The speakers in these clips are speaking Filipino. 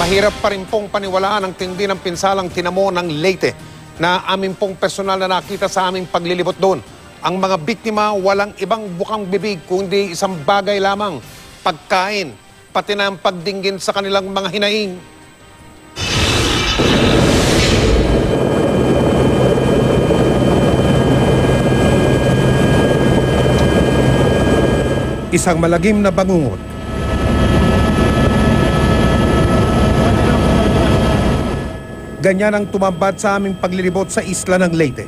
Mahirap pa rin pong paniwalaan ang tindi ng pinsalang tinamo ng Leyte na amin pong personal na nakita sa aming paglilibot doon. Ang mga biktima walang ibang bukang bibig kundi isang bagay lamang, pagkain, pati na ang pagdinggin sa kanilang mga hinaing. Isang malagim na bangungot. Ganyan ang tumambad sa aming paglilibot sa isla ng Leyte.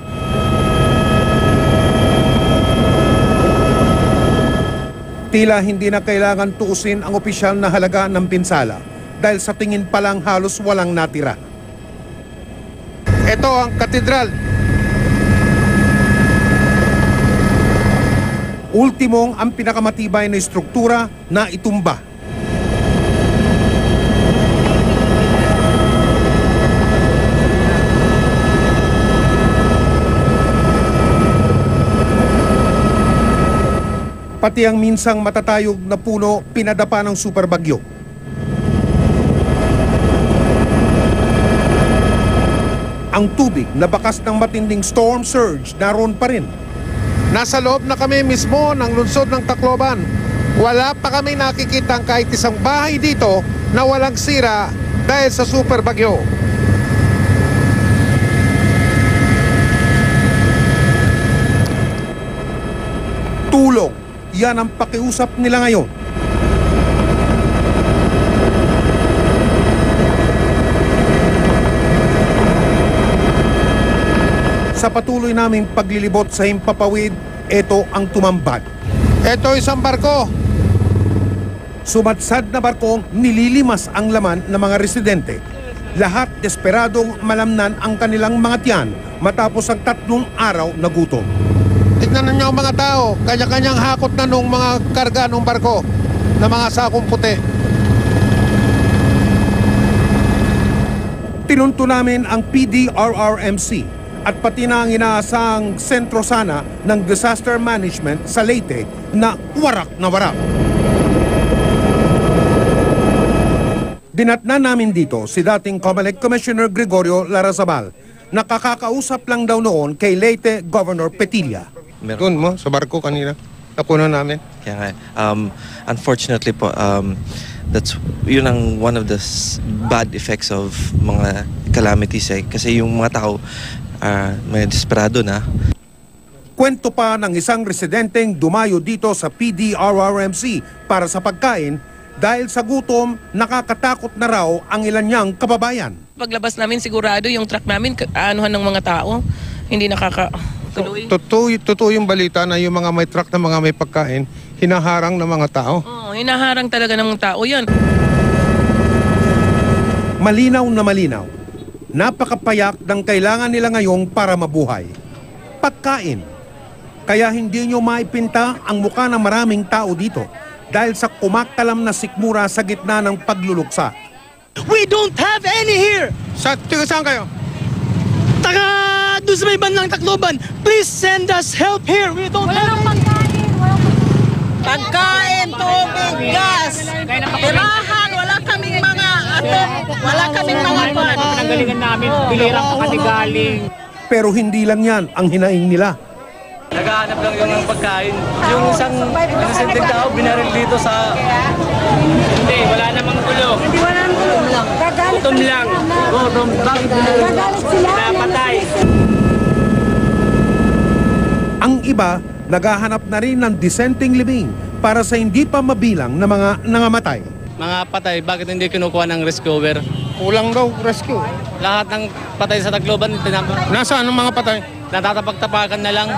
Tila hindi na kailangan tuusin ang opisyal na halaga ng pinsala dahil sa tingin pa lang halos walang natira. Ito ang katedral. Ultimong ang pinakamatibay na estruktura na itumba. Pati ang minsang matatayog na puno pinadapa ng superbagyo. Ang tubig na bakas ng matinding storm surge naroon pa rin. Nasa loob na kami mismo ng lungsod ng Tacloban. Wala pa kami nakikitang kahit isang bahay dito na walang sira dahil sa superbagyo. Tulong. Yan ang pakiusap nila ngayon. Sa patuloy naming paglilibot sa Himpapawid, ito ang tumambad. Ito isang barko. Sumadsad na barkong nililimas ang laman ng mga residente. Lahat desperadong malamnan ang kanilang mga tiyan matapos ang 3 araw na gutom. Tignan ninyo ang mga tao, kanya-kanyang hakot na nung mga karga nung barko na mga sakong puti. Tinunto namin ang PDRRMC at pati na ang inaasang sentro sana ng disaster management sa Leyte na warak na warak. Dinatnan namin dito si dating COMELEC Commissioner Gregorio Larrazabal na kakakausap lang daw noon kay Leyte Governor Petilla. Doon mo, sa barko kanina. Nakunan namin. Kaya nga, unfortunately po, yun ang one of the bad effects of mga calamities kasi yung mga tao may desperado na. Kwento pa ng isang residenteng dumayo dito sa PDRRMC para sa pagkain dahil sa gutom, nakakatakot na raw ang ilan niyang kababayan. Paglabas namin sigurado yung truck namin, aanuhan ng mga tao, hindi nakakatuloy. Totoo yung balita na yung mga may truck na mga may pagkain, hinaharang ng mga tao. Oo, hinaharang talaga ng mga tao yan. Malinaw na malinaw. Napakapayak ng kailangan nila ngayong para mabuhay. Pagkain. Kaya hindi nyo maipinta ang mukha ng maraming tao dito dahil sa kumakalam na sikmura sa gitna ng pagluluksa. We don't have any here! Saan kayo? Doon sa may bandang Tacloban, please send us help here. We don't have pagkain, tubig, gas, tirahan, wala kaming mga pan. Pinanggalingan namin, bilirang pakatigaling. Pero hindi lang yan ang hinaing nila. Naghahanap lang yung pagkain. Yung isang inosenteng tao binaril dito sa... Hindi, wala namang gulo. Hindi wala nang gutom lang. Gutom lang. Gutom, bakit binaril? Napatay. Ang iba, naghahanap na rin ng disenteng libing para sa hindi pa mabilang na mga nangamatay. Mga patay, bakit hindi kinukuha ng rescuer? Kulang daw rescue. Lahat ng patay sa Tacloban, Nasaan ang mga patay? natatapag-tapakan na lang.